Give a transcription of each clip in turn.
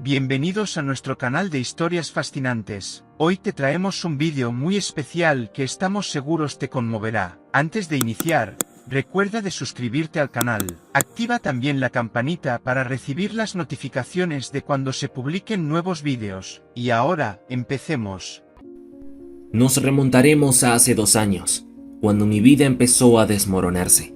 Bienvenidos a nuestro canal de historias fascinantes. Hoy te traemos un vídeo muy especial que estamos seguros te conmoverá. Antes de iniciar, recuerda de suscribirte al canal. Activa también la campanita para recibir las notificaciones de cuando se publiquen nuevos vídeos. Y ahora, empecemos. Nos remontaremos a hace 2 años, cuando mi vida empezó a desmoronarse.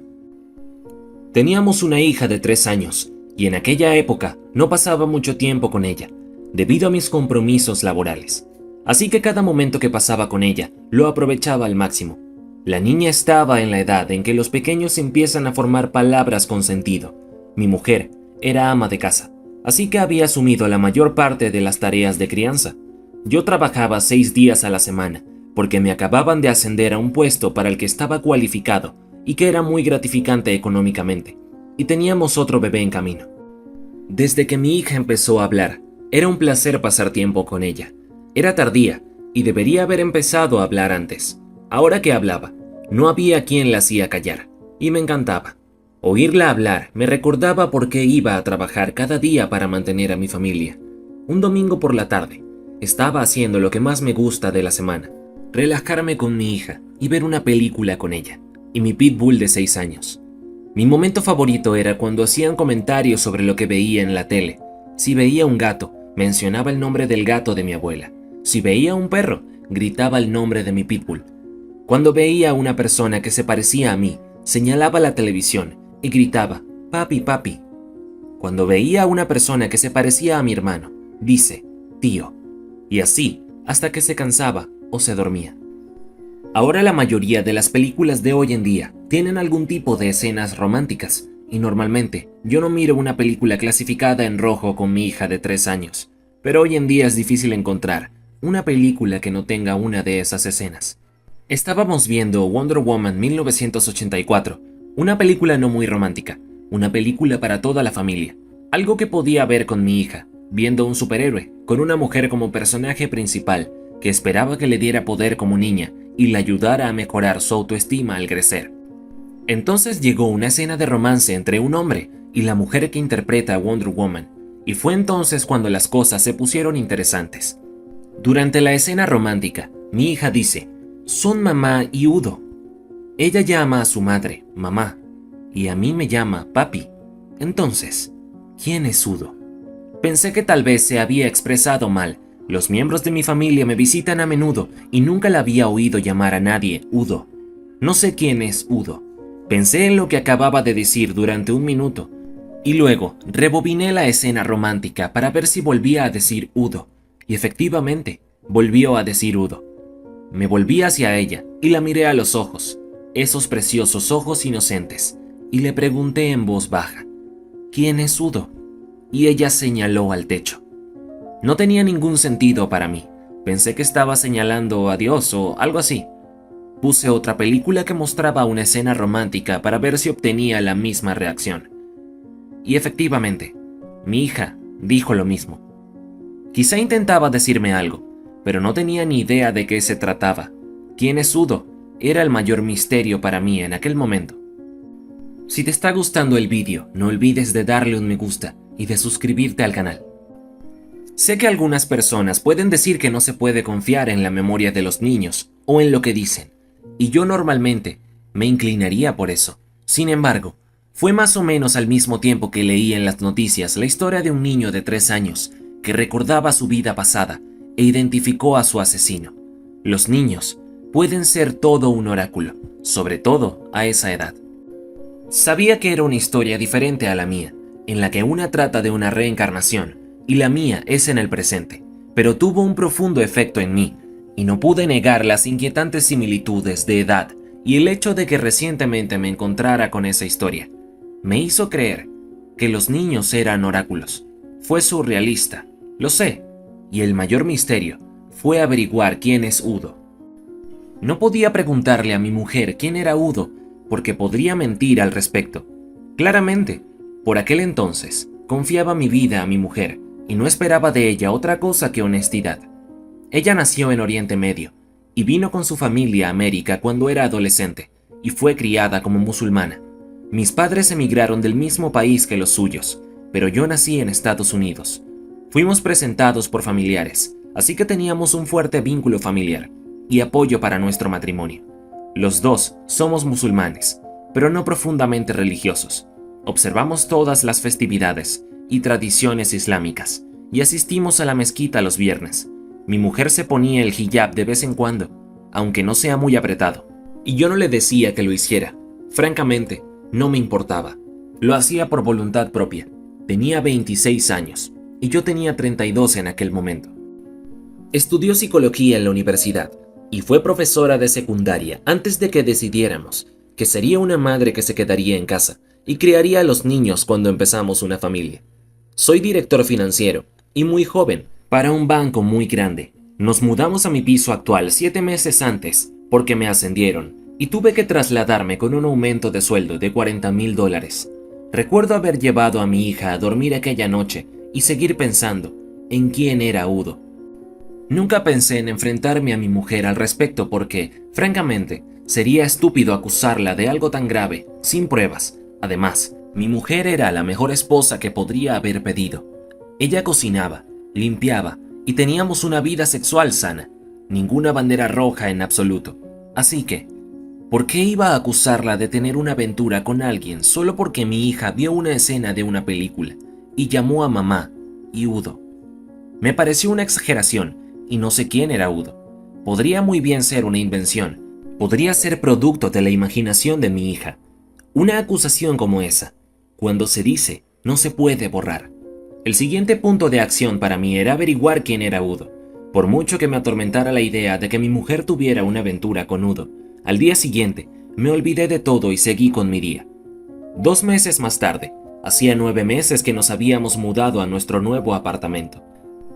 Teníamos una hija de 3 años, y en aquella época no pasaba mucho tiempo con ella, debido a mis compromisos laborales. Así que cada momento que pasaba con ella, lo aprovechaba al máximo. La niña estaba en la edad en que los pequeños empiezan a formar palabras con sentido. Mi mujer era ama de casa, así que había asumido la mayor parte de las tareas de crianza. Yo trabajaba 6 días a la semana, porque me acababan de ascender a un puesto para el que estaba cualificado y que era muy gratificante económicamente, y teníamos otro bebé en camino. Desde que mi hija empezó a hablar, era un placer pasar tiempo con ella. Era tardía, y debería haber empezado a hablar antes. Ahora que hablaba, no había quien la hacía callar, y me encantaba. Oírla hablar me recordaba por qué iba a trabajar cada día para mantener a mi familia. Un domingo por la tarde, estaba haciendo lo que más me gusta de la semana: relajarme con mi hija y ver una película con ella y mi pitbull de 6 años. Mi momento favorito era cuando hacían comentarios sobre lo que veía en la tele. Si veía un gato, mencionaba el nombre del gato de mi abuela. Si veía un perro, gritaba el nombre de mi pitbull. Cuando veía a una persona que se parecía a mí, señalaba la televisión y gritaba: "Papi, papi". Cuando veía a una persona que se parecía a mi hermano, dice: "Tío". Y así, hasta que se cansaba o se dormía. Ahora la mayoría de las películas de hoy en día tienen algún tipo de escenas románticas, y normalmente yo no miro una película clasificada en rojo con mi hija de 3 años, pero hoy en día es difícil encontrar una película que no tenga una de esas escenas. Estábamos viendo Wonder Woman 1984, una película no muy romántica, una película para toda la familia, algo que podía ver con mi hija, viendo un superhéroe con una mujer como personaje principal que esperaba que le diera poder como niña y la ayudara a mejorar su autoestima al crecer. Entonces llegó una escena de romance entre un hombre y la mujer que interpreta a Wonder Woman, y fue entonces cuando las cosas se pusieron interesantes. Durante la escena romántica, mi hija dice: "Son mamá y Udo". Ella llama a su madre mamá, y a mí me llama papi. Entonces, ¿quién es Udo? Pensé que tal vez se había expresado mal. Los miembros de mi familia me visitan a menudo y nunca la había oído llamar a nadie Udo. No sé quién es Udo. Pensé en lo que acababa de decir durante un minuto, y luego rebobiné la escena romántica para ver si volvía a decir Udo, y efectivamente, volvió a decir Udo. Me volví hacia ella y la miré a los ojos, esos preciosos ojos inocentes, y le pregunté en voz baja: "¿Quién es Udo?". Y ella señaló al techo. No tenía ningún sentido para mí. Pensé que estaba señalando a Dios o algo así. Puse otra película que mostraba una escena romántica para ver si obtenía la misma reacción. Y efectivamente, mi hija dijo lo mismo. Quizá intentaba decirme algo, pero no tenía ni idea de qué se trataba. ¿Quién es Udo? Era el mayor misterio para mí en aquel momento. Si te está gustando el vídeo, no olvides de darle un me gusta y de suscribirte al canal. Sé que algunas personas pueden decir que no se puede confiar en la memoria de los niños o en lo que dicen, y yo normalmente me inclinaría por eso. Sin embargo, fue más o menos al mismo tiempo que leí en las noticias la historia de un niño de 3 años que recordaba su vida pasada e identificó a su asesino. Los niños pueden ser todo un oráculo, sobre todo a esa edad. Sabía que era una historia diferente a la mía, en la que una trata de una reencarnación y la mía es en el presente, pero tuvo un profundo efecto en mí, y no pude negar las inquietantes similitudes de edad y el hecho de que recientemente me encontrara con esa historia. Me hizo creer que los niños eran oráculos. Fue surrealista, lo sé, y el mayor misterio fue averiguar quién es Udo. No podía preguntarle a mi mujer quién era Udo, porque podría mentir al respecto. Claramente, por aquel entonces, confiaba mi vida a mi mujer, y no esperaba de ella otra cosa que honestidad. Ella nació en Oriente Medio, y vino con su familia a América cuando era adolescente, y fue criada como musulmana. Mis padres emigraron del mismo país que los suyos, pero yo nací en Estados Unidos. Fuimos presentados por familiares, así que teníamos un fuerte vínculo familiar y apoyo para nuestro matrimonio. Los dos somos musulmanes, pero no profundamente religiosos. Observamos todas las festividades y tradiciones islámicas y asistimos a la mezquita los viernes. Mi mujer se ponía el hijab de vez en cuando, aunque no sea muy apretado, y yo no le decía que lo hiciera. Francamente, no me importaba. Lo hacía por voluntad propia. Tenía 26 años y yo tenía 32 en aquel momento. Estudió psicología en la universidad y fue profesora de secundaria antes de que decidiéramos que sería una madre que se quedaría en casa y criaría a los niños cuando empezamos una familia. Soy director financiero y muy joven para un banco muy grande. Nos mudamos a mi piso actual 7 meses antes porque me ascendieron y tuve que trasladarme con un aumento de sueldo de $40,000. Recuerdo haber llevado a mi hija a dormir aquella noche y seguir pensando en quién era Udo. Nunca pensé en enfrentarme a mi mujer al respecto porque, francamente, sería estúpido acusarla de algo tan grave, sin pruebas. Además, mi mujer era la mejor esposa que podría haber pedido. Ella cocinaba, limpiaba y teníamos una vida sexual sana. Ninguna bandera roja en absoluto. Así que, ¿por qué iba a acusarla de tener una aventura con alguien solo porque mi hija vio una escena de una película y llamó a mamá y Udo? Me pareció una exageración y no sé quién era Udo. Podría muy bien ser una invención. Podría ser producto de la imaginación de mi hija. Una acusación como esa, cuando se dice, no se puede borrar. El siguiente punto de acción para mí era averiguar quién era Udo. Por mucho que me atormentara la idea de que mi mujer tuviera una aventura con Udo, al día siguiente me olvidé de todo y seguí con mi día. 2 meses más tarde, hacía 9 meses que nos habíamos mudado a nuestro nuevo apartamento.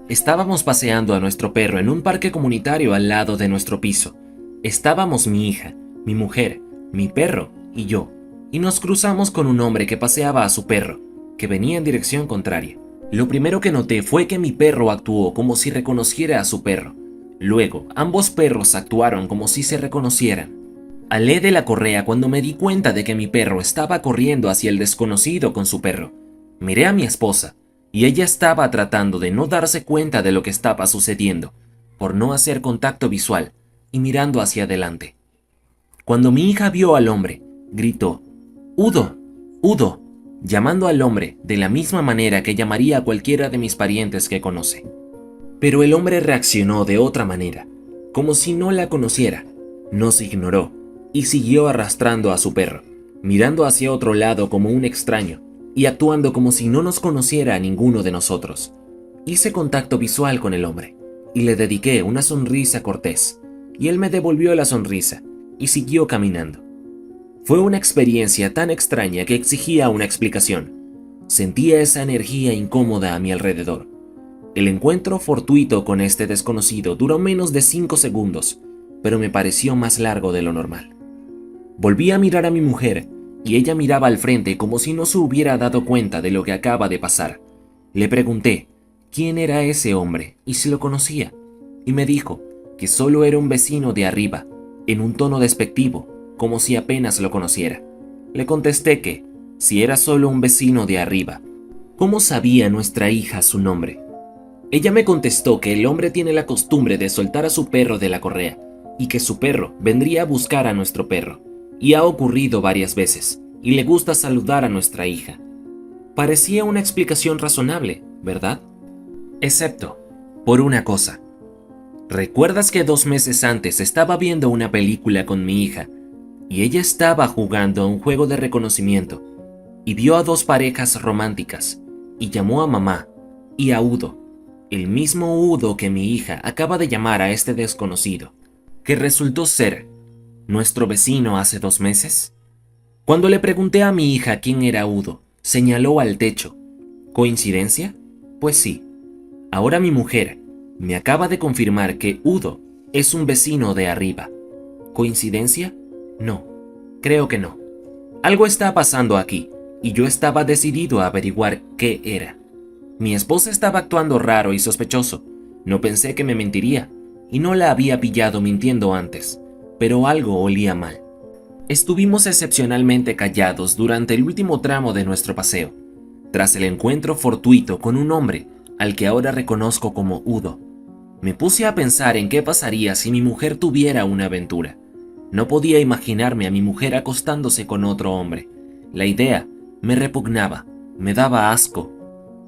Estábamos paseando a nuestro perro en un parque comunitario al lado de nuestro piso. Estábamos mi hija, mi mujer, mi perro y yo, y nos cruzamos con un hombre que paseaba a su perro, que venía en dirección contraria. Lo primero que noté fue que mi perro actuó como si reconociera a su perro. Luego, ambos perros actuaron como si se reconocieran. Alé de la correa cuando me di cuenta de que mi perro estaba corriendo hacia el desconocido con su perro. Miré a mi esposa, y ella estaba tratando de no darse cuenta de lo que estaba sucediendo, por no hacer contacto visual, y mirando hacia adelante. Cuando mi hija vio al hombre, gritó, «¡Udo! ¡Udo!», llamando al hombre de la misma manera que llamaría a cualquiera de mis parientes que conoce. Pero el hombre reaccionó de otra manera, como si no la conociera. Nos ignoró y siguió arrastrando a su perro, mirando hacia otro lado como un extraño y actuando como si no nos conociera a ninguno de nosotros. Hice contacto visual con el hombre y le dediqué una sonrisa cortés, y él me devolvió la sonrisa y siguió caminando. Fue una experiencia tan extraña que exigía una explicación. Sentía esa energía incómoda a mi alrededor. El encuentro fortuito con este desconocido duró menos de 5 segundos, pero me pareció más largo de lo normal. Volví a mirar a mi mujer y ella miraba al frente como si no se hubiera dado cuenta de lo que acaba de pasar. Le pregunté quién era ese hombre y si lo conocía, y me dijo que solo era un vecino de arriba, en un tono despectivo, como si apenas lo conociera. Le contesté que, si era solo un vecino de arriba, ¿cómo sabía nuestra hija su nombre? Ella me contestó que el hombre tiene la costumbre de soltar a su perro de la correa, y que su perro vendría a buscar a nuestro perro, y ha ocurrido varias veces, y le gusta saludar a nuestra hija. Parecía una explicación razonable, ¿verdad? Excepto por una cosa. ¿Recuerdas que 2 meses antes estaba viendo una película con mi hija y ella estaba jugando a un juego de reconocimiento y vio a 2 parejas románticas y llamó a mamá y a Udo, el mismo Udo que mi hija acaba de llamar a este desconocido, que resultó ser nuestro vecino hace 2 meses? Cuando le pregunté a mi hija quién era Udo, señaló al techo. ¿Coincidencia? Pues sí. Ahora mi mujer me acaba de confirmar que Udo es un vecino de arriba. ¿Coincidencia? No, creo que no. Algo está pasando aquí, y yo estaba decidido a averiguar qué era. Mi esposa estaba actuando raro y sospechoso. No pensé que me mentiría, y no la había pillado mintiendo antes, pero algo olía mal. Estuvimos excepcionalmente callados durante el último tramo de nuestro paseo. Tras el encuentro fortuito con un hombre, al que ahora reconozco como Udo. Me puse a pensar en qué pasaría si mi mujer tuviera una aventura. No podía imaginarme a mi mujer acostándose con otro hombre. La idea me repugnaba, me daba asco,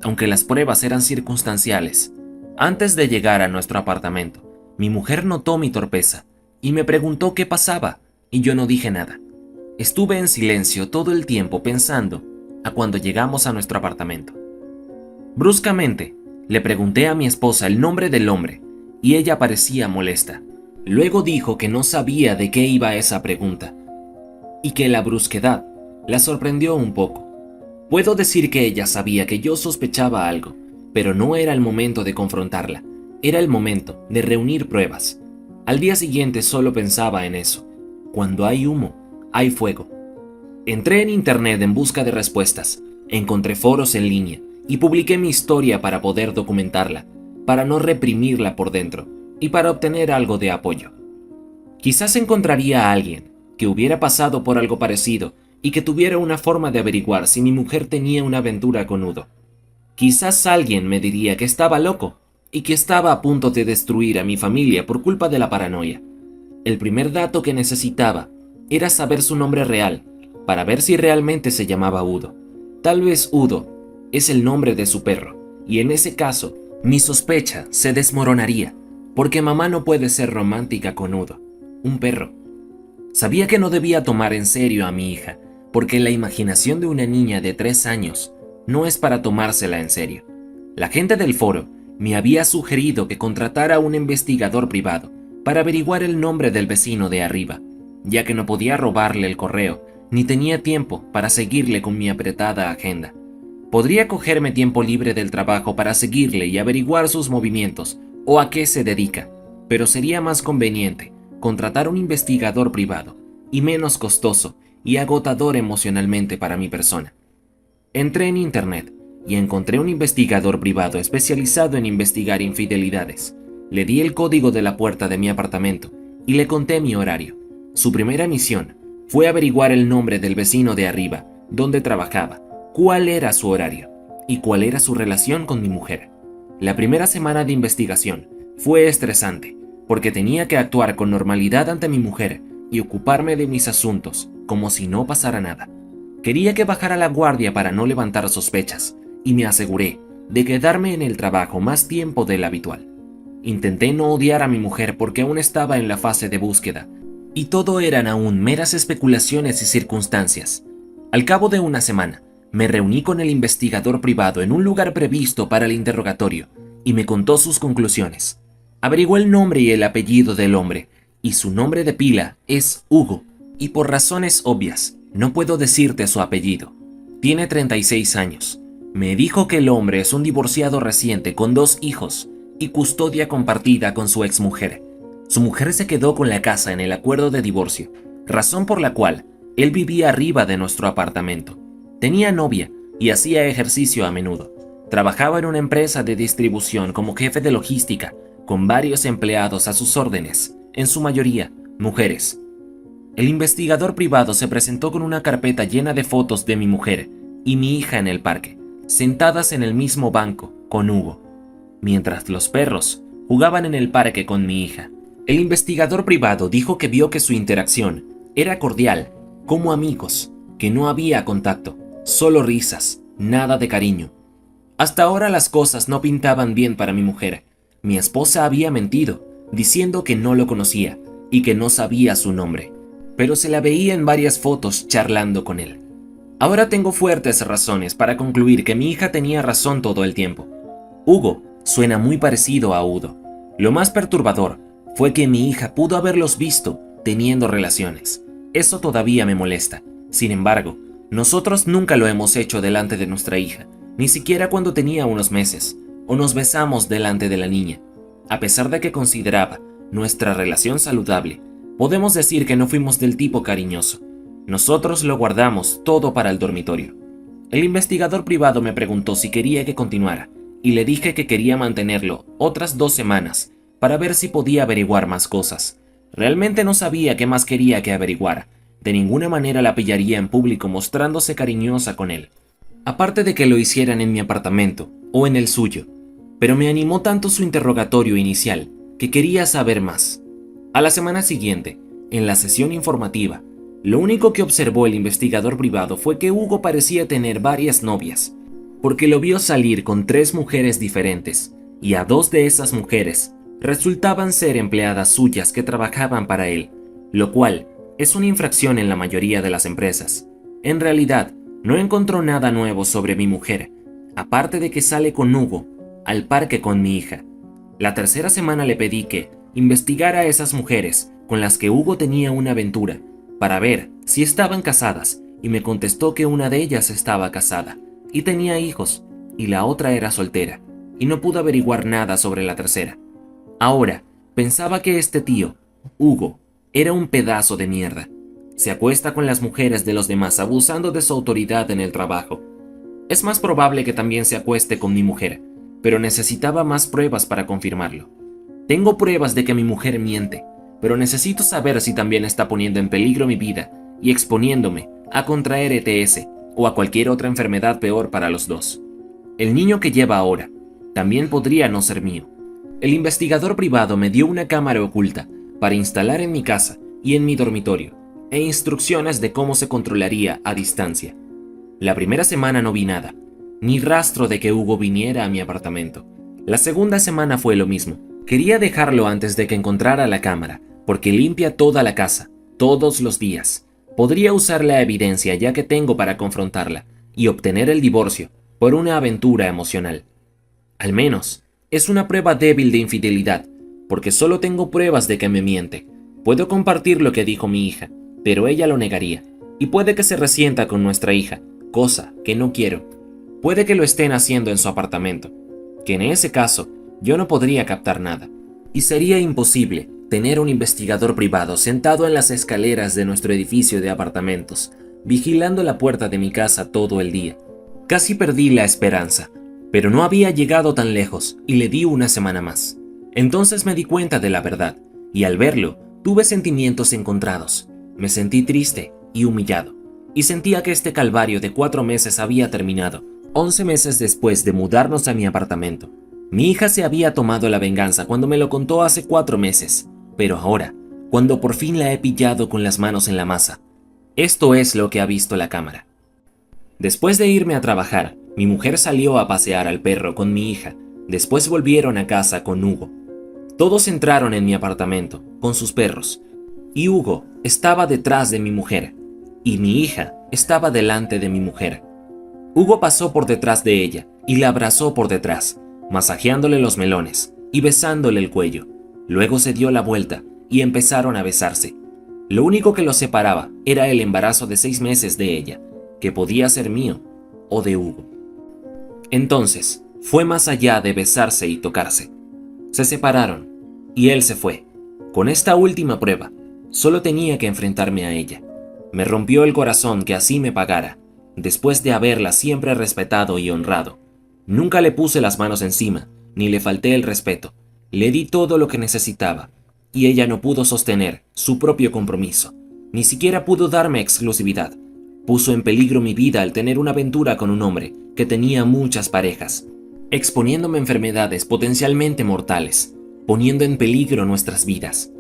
aunque las pruebas eran circunstanciales. Antes de llegar a nuestro apartamento, mi mujer notó mi torpeza y me preguntó qué pasaba, y yo no dije nada. Estuve en silencio todo el tiempo pensando a cuando llegamos a nuestro apartamento. Bruscamente, le pregunté a mi esposa el nombre del hombre, y ella parecía molesta. Luego dijo que no sabía de qué iba esa pregunta, y que la brusquedad la sorprendió un poco. Puedo decir que ella sabía que yo sospechaba algo, pero no era el momento de confrontarla, era el momento de reunir pruebas. Al día siguiente solo pensaba en eso. Cuando hay humo, hay fuego. Entré en internet en busca de respuestas, encontré foros en línea y publiqué mi historia para poder documentarla, para no reprimirla por dentro y para obtener algo de apoyo. Quizás encontraría a alguien que hubiera pasado por algo parecido y que tuviera una forma de averiguar si mi mujer tenía una aventura con Udo. Quizás alguien me diría que estaba loco y que estaba a punto de destruir a mi familia por culpa de la paranoia. El primer dato que necesitaba era saber su nombre real, para ver si realmente se llamaba Udo. Tal vez Udo es el nombre de su perro, y en ese caso, mi sospecha se desmoronaría, porque mamá no puede ser romántica con Udo, un perro. Sabía que no debía tomar en serio a mi hija, porque la imaginación de una niña de 3 años no es para tomársela en serio. La gente del foro me había sugerido que contratara a un investigador privado para averiguar el nombre del vecino de arriba, ya que no podía robarle el correo, ni tenía tiempo para seguirle con mi apretada agenda. Podría cogerme tiempo libre del trabajo para seguirle y averiguar sus movimientos o a qué se dedica, pero sería más conveniente contratar un investigador privado y menos costoso y agotador emocionalmente para mi persona. Entré en internet y encontré un investigador privado especializado en investigar infidelidades. Le di el código de la puerta de mi apartamento y le conté mi horario. Su primera misión fue averiguar el nombre del vecino de arriba, dónde trabajaba, cuál era su horario y cuál era su relación con mi mujer. La primera semana de investigación fue estresante, porque tenía que actuar con normalidad ante mi mujer y ocuparme de mis asuntos como si no pasara nada. Quería que bajara la guardia para no levantar sospechas, y me aseguré de quedarme en el trabajo más tiempo del habitual. Intenté no odiar a mi mujer porque aún estaba en la fase de búsqueda, y todo eran aún meras especulaciones y circunstancias. Al cabo de una semana, me reuní con el investigador privado en un lugar previsto para el interrogatorio, y me contó sus conclusiones. Averiguó el nombre y el apellido del hombre, y su nombre de pila es Hugo, y por razones obvias, no puedo decirte su apellido. Tiene 36 años. Me dijo que el hombre es un divorciado reciente con 2 hijos y custodia compartida con su exmujer. Su mujer se quedó con la casa en el acuerdo de divorcio, razón por la cual él vivía arriba de nuestro apartamento. Tenía novia y hacía ejercicio a menudo. Trabajaba en una empresa de distribución como jefe de logística, con varios empleados a sus órdenes, en su mayoría mujeres. El investigador privado se presentó con una carpeta llena de fotos de mi mujer y mi hija en el parque, sentadas en el mismo banco con Hugo, mientras los perros jugaban en el parque con mi hija. El investigador privado dijo que vio que su interacción era cordial, como amigos, que no había contacto, solo risas, nada de cariño. Hasta ahora las cosas no pintaban bien para mi mujer. Mi esposa había mentido, diciendo que no lo conocía y que no sabía su nombre, pero se la veía en varias fotos charlando con él. Ahora tengo fuertes razones para concluir que mi hija tenía razón todo el tiempo. Hugo suena muy parecido a Udo. Lo más perturbador fue que mi hija pudo haberlos visto teniendo relaciones. Eso todavía me molesta. Sin embargo, nosotros nunca lo hemos hecho delante de nuestra hija, ni siquiera cuando tenía unos meses, o nos besamos delante de la niña. A pesar de que consideraba nuestra relación saludable, podemos decir que no fuimos del tipo cariñoso. Nosotros lo guardamos todo para el dormitorio. El investigador privado me preguntó si quería que continuara, y le dije que quería mantenerlo otras 2 semanas para ver si podía averiguar más cosas. Realmente no sabía qué más quería que averiguara. De ninguna manera la pillaría en público mostrándose cariñosa con él. Aparte de que lo hicieran en mi apartamento o en el suyo, pero me animó tanto su interrogatorio inicial que quería saber más. A la semana siguiente, en la sesión informativa, lo único que observó el investigador privado fue que Hugo parecía tener varias novias, porque lo vio salir con 3 mujeres diferentes, y a 2 de esas mujeres resultaban ser empleadas suyas que trabajaban para él, lo cual es una infracción en la mayoría de las empresas. En realidad, no encontró nada nuevo sobre mi mujer, aparte de que sale con Hugo al parque con mi hija. La tercera semana le pedí que investigara a esas mujeres con las que Hugo tenía una aventura, para ver si estaban casadas, y me contestó que una de ellas estaba casada y tenía hijos, y la otra era soltera, y no pudo averiguar nada sobre la tercera. Ahora, pensaba que este tío, Hugo, era un pedazo de mierda. Se acuesta con las mujeres de los demás abusando de su autoridad en el trabajo. Es más probable que también se acueste con mi mujer, pero necesitaba más pruebas para confirmarlo. Tengo pruebas de que mi mujer miente, pero necesito saber si también está poniendo en peligro mi vida y exponiéndome a contraer ETS o a cualquier otra enfermedad peor para los dos. El niño que lleva ahora también podría no ser mío. El investigador privado me dio una cámara oculta para instalar en mi casa y en mi dormitorio, e instrucciones de cómo se controlaría a distancia. La primera semana no vi nada, ni rastro de que Hugo viniera a mi apartamento. La segunda semana fue lo mismo. Quería dejarlo antes de que encontrara la cámara, porque limpia toda la casa, todos los días. Podría usar la evidencia ya que tengo para confrontarla y obtener el divorcio por una aventura emocional. Al menos, es una prueba débil de infidelidad, porque solo tengo pruebas de que me miente. Puedo compartir lo que dijo mi hija, pero ella lo negaría, y puede que se resienta con nuestra hija, cosa que no quiero. Puede que lo estén haciendo en su apartamento, que en ese caso yo no podría captar nada, y sería imposible tener un investigador privado sentado en las escaleras de nuestro edificio de apartamentos, vigilando la puerta de mi casa todo el día. Casi perdí la esperanza, pero no había llegado tan lejos y le di una semana más. Entonces me di cuenta de la verdad, y al verlo, tuve sentimientos encontrados. Me sentí triste y humillado, y sentía que este calvario de 4 meses había terminado. 11 meses después de mudarnos a mi apartamento, mi hija se había tomado la venganza cuando me lo contó hace 4 meses, pero ahora, cuando por fin la he pillado con las manos en la masa, esto es lo que ha visto la cámara. Después de irme a trabajar, mi mujer salió a pasear al perro con mi hija. Después volvieron a casa con Hugo. Todos entraron en mi apartamento con sus perros, y Hugo estaba detrás de mi mujer, y mi hija estaba delante de mi mujer. Hugo pasó por detrás de ella y la abrazó por detrás, masajeándole los melones y besándole el cuello. Luego se dio la vuelta y empezaron a besarse. Lo único que los separaba era el embarazo de 6 meses de ella, que podía ser mío o de Hugo. Entonces, fue más allá de besarse y tocarse. Se separaron, y él se fue. Con esta última prueba, solo tenía que enfrentarme a ella. Me rompió el corazón que así me pagara, después de haberla siempre respetado y honrado. Nunca le puse las manos encima, ni le falté el respeto. Le di todo lo que necesitaba, y ella no pudo sostener su propio compromiso. Ni siquiera pudo darme exclusividad. Puso en peligro mi vida al tener una aventura con un hombre que tenía muchas parejas, exponiéndome a enfermedades potencialmente mortales, poniendo en peligro nuestras vidas.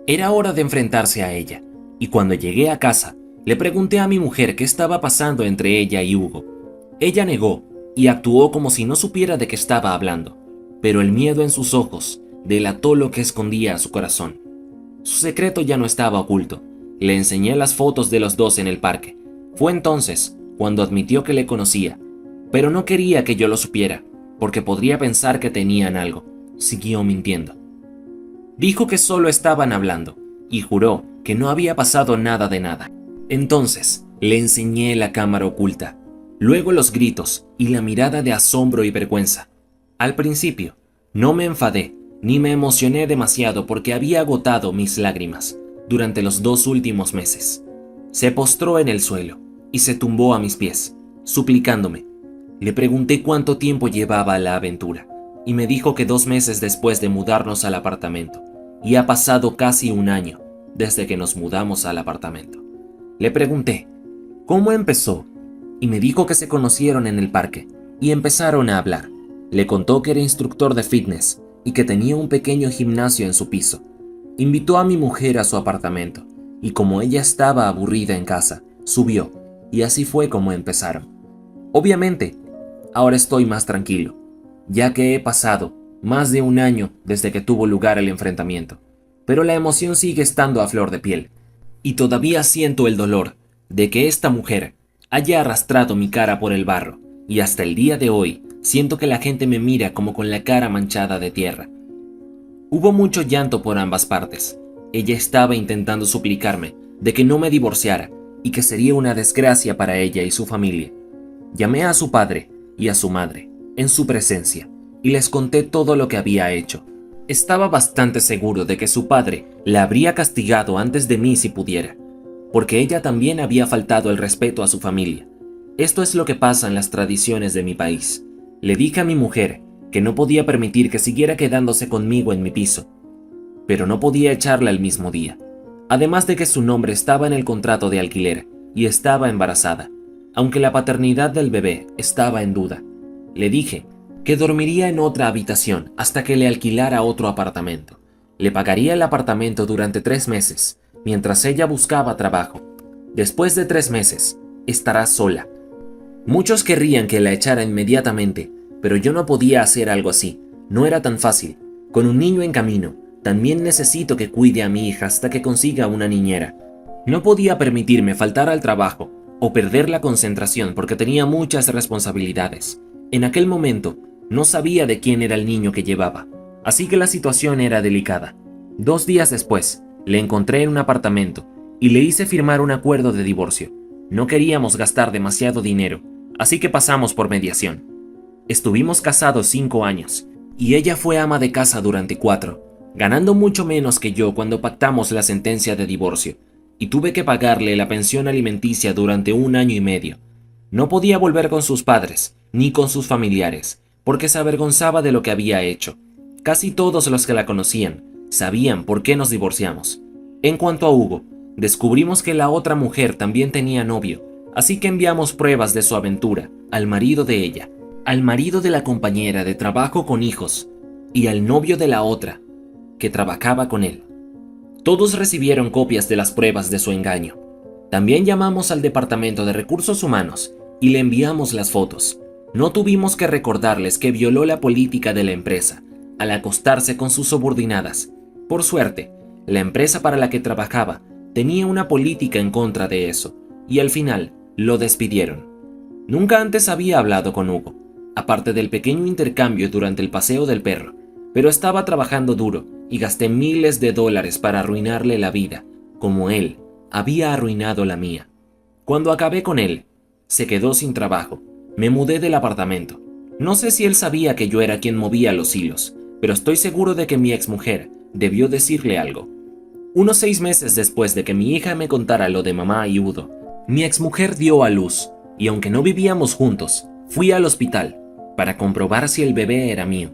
Era hora de enfrentarse a ella, y cuando llegué a casa, le pregunté a mi mujer qué estaba pasando entre ella y Hugo. Ella negó y actuó como si no supiera de qué estaba hablando, pero el miedo en sus ojos delató lo que escondía a su corazón. Su secreto ya no estaba oculto. Le enseñé las fotos de los dos en el parque. Fue entonces cuando admitió que le conocía, pero no quería que yo lo supiera, porque podría pensar que tenían algo. Siguió mintiendo. Dijo que solo estaban hablando, y juró que no había pasado nada de nada. Entonces, le enseñé la cámara oculta, luego los gritos y la mirada de asombro y vergüenza. Al principio, no me enfadé, ni me emocioné demasiado porque había agotado mis lágrimas durante los 2 últimos meses. Se postró en el suelo y se tumbó a mis pies, suplicándome. Le pregunté cuánto tiempo llevaba la aventura, y me dijo que 2 meses después de mudarnos al apartamento, y ha pasado casi 1 año desde que nos mudamos al apartamento. Le pregunté, ¿cómo empezó? Y me dijo que se conocieron en el parque, y empezaron a hablar. Le contó que era instructor de fitness y que tenía un pequeño gimnasio en su piso. Invitó a mi mujer a su apartamento y como ella estaba aburrida en casa, subió y así fue como empezaron. Obviamente, ahora estoy más tranquilo, ya que he pasado más de un año desde que tuvo lugar el enfrentamiento, pero la emoción sigue estando a flor de piel y todavía siento el dolor de que esta mujer haya arrastrado mi cara por el barro y hasta el día de hoy siento que la gente me mira como con la cara manchada de tierra. Hubo mucho llanto por ambas partes. Ella estaba intentando suplicarme de que no me divorciara y que sería una desgracia para ella y su familia. Llamé a su padre y a su madre, en su presencia, y les conté todo lo que había hecho. Estaba bastante seguro de que su padre la habría castigado antes de mí si pudiera, porque ella también había faltado el respeto a su familia. Esto es lo que pasa en las tradiciones de mi país. Le dije a mi mujer que no podía permitir que siguiera quedándose conmigo en mi piso, pero no podía echarla el mismo día, además de que su nombre estaba en el contrato de alquiler y estaba embarazada, aunque la paternidad del bebé estaba en duda. Le dije que dormiría en otra habitación hasta que le alquilara otro apartamento. Le pagaría el apartamento durante 3 meses, mientras ella buscaba trabajo. Después de 3 meses, estará sola. Muchos querrían que la echara inmediatamente, pero yo no podía hacer algo así. No era tan fácil. Con un niño en camino, también necesito que cuide a mi hija hasta que consiga una niñera. No podía permitirme faltar al trabajo o perder la concentración porque tenía muchas responsabilidades. En aquel momento, no sabía de quién era el niño que llevaba, así que la situación era delicada. 2 días después, le encontré en un apartamento y le hice firmar un acuerdo de divorcio. No queríamos gastar demasiado dinero, así que pasamos por mediación. Estuvimos casados 5 años, y ella fue ama de casa durante 4, ganando mucho menos que yo cuando pactamos la sentencia de divorcio, y tuve que pagarle la pensión alimenticia durante 1 año y medio. No podía volver con sus padres, ni con sus familiares, porque se avergonzaba de lo que había hecho. Casi todos los que la conocían sabían por qué nos divorciamos. En cuanto a Hugo, descubrimos que la otra mujer también tenía novio, así que enviamos pruebas de su aventura al marido de ella, al marido de la compañera de trabajo con hijos y al novio de la otra, que trabajaba con él. Todos recibieron copias de las pruebas de su engaño. También llamamos al Departamento de Recursos Humanos y le enviamos las fotos. No tuvimos que recordarles que violó la política de la empresa al acostarse con sus subordinadas. Por suerte, la empresa para la que trabajaba tenía una política en contra de eso, y al final lo despidieron. Nunca antes había hablado con Hugo, aparte del pequeño intercambio durante el paseo del perro, pero estaba trabajando duro y gasté miles de dólares para arruinarle la vida, como él había arruinado la mía. Cuando acabé con él, se quedó sin trabajo. Me mudé del apartamento. No sé si él sabía que yo era quien movía los hilos, pero estoy seguro de que mi exmujer debió decirle algo. Unos 6 meses después de que mi hija me contara lo de mamá y Udo, mi exmujer dio a luz, y aunque no vivíamos juntos, fui al hospital para comprobar si el bebé era mío.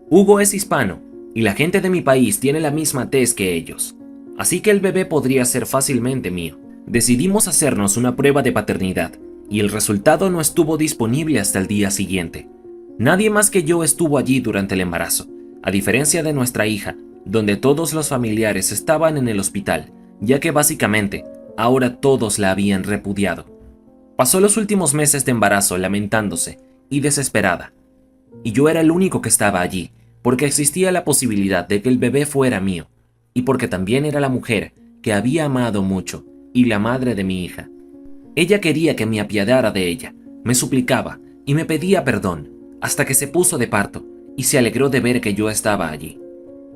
Hugo es hispano, y la gente de mi país tiene la misma tez que ellos, así que el bebé podría ser fácilmente mío. Decidimos hacernos una prueba de paternidad, y el resultado no estuvo disponible hasta el día siguiente. Nadie más que yo estuvo allí durante el embarazo, a diferencia de nuestra hija, donde todos los familiares estaban en el hospital, ya que básicamente ahora todos la habían repudiado. Pasó los últimos meses de embarazo lamentándose y desesperada, y yo era el único que estaba allí, porque existía la posibilidad de que el bebé fuera mío, y porque también era la mujer que había amado mucho y la madre de mi hija. Ella quería que me apiadara de ella, me suplicaba y me pedía perdón, hasta que se puso de parto y se alegró de ver que yo estaba allí.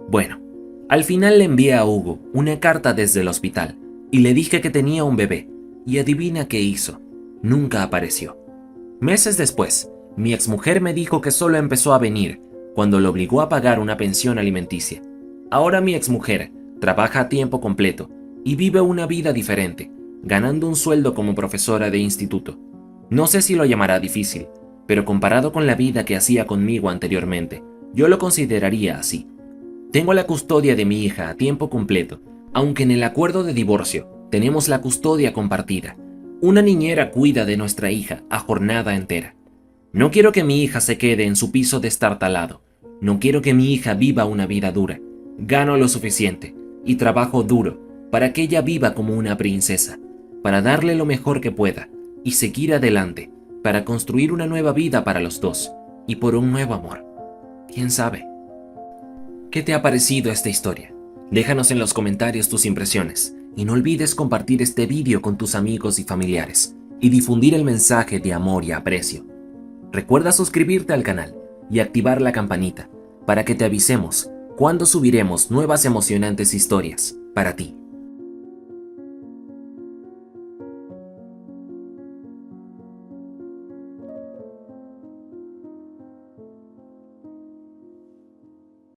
Bueno, al final le envié a Hugo una carta desde el hospital y le dije que tenía un bebé, y adivina qué hizo. Nunca apareció. Meses después, mi exmujer me dijo que solo empezó a venir cuando lo obligó a pagar una pensión alimenticia. Ahora mi exmujer trabaja a tiempo completo y vive una vida diferente, ganando un sueldo como profesora de instituto. No sé si lo llamará difícil, pero comparado con la vida que hacía conmigo anteriormente, yo lo consideraría así. Tengo la custodia de mi hija a tiempo completo, aunque en el acuerdo de divorcio tenemos la custodia compartida. Una niñera cuida de nuestra hija a jornada entera. No quiero que mi hija se quede en su piso destartalado. No quiero que mi hija viva una vida dura. Gano lo suficiente y trabajo duro para que ella viva como una princesa, para darle lo mejor que pueda y seguir adelante, para construir una nueva vida para los dos y por un nuevo amor. ¿Quién sabe? ¿Qué te ha parecido esta historia? Déjanos en los comentarios tus impresiones y no olvides compartir este vídeo con tus amigos y familiares y difundir el mensaje de amor y aprecio. Recuerda suscribirte al canal y activar la campanita para que te avisemos cuando subiremos nuevas emocionantes historias para ti.